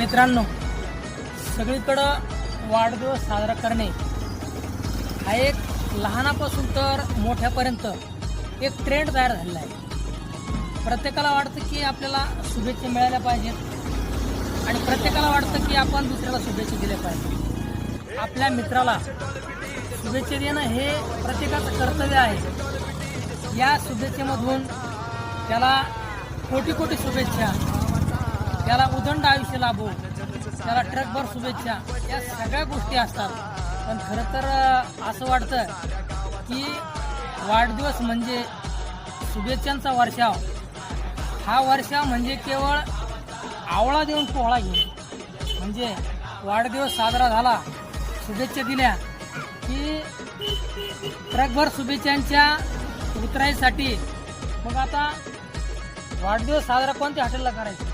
मित्रांनो, सगळीकडं वाढदिवस साजरा करणे हा एक लहानापासून तर मोठ्यापर्यंत एक ट्रेंड तयार झालेला आहे। प्रत्येकाला वाटतं की आपल्याला शुभेच्छा मिळाल्या पाहिजेत आणि प्रत्येकाला वाटतं की आपण दुसऱ्याला शुभेच्छा दिल्या पाहिजेत। आपल्या मित्राला शुभेच्छा देणं हे प्रत्येकाचं कर्तव्य आहे। या शुभेच्छेमधून त्याला कोटी कोटी शुभेच्छा, त्याला उदंड आयुष्य लाभो, त्याला ट्रकभर शुभेच्छा, या सगळ्या गोष्टी असतात। पण खरं तर असं वाटतं की वाढदिवस म्हणजे शुभेच्छांचा वर्षाव। हा वर्षाव म्हणजे केवळ आवळा देऊन पोहळा घेऊन, म्हणजे वाढदिवस साजरा झाला, शुभेच्छा दिल्या की ट्रकभर शुभेच्छांच्या उतरायसाठी मग आता वाढदिवस साजरा कोणत्या हॉटेलला करायचा,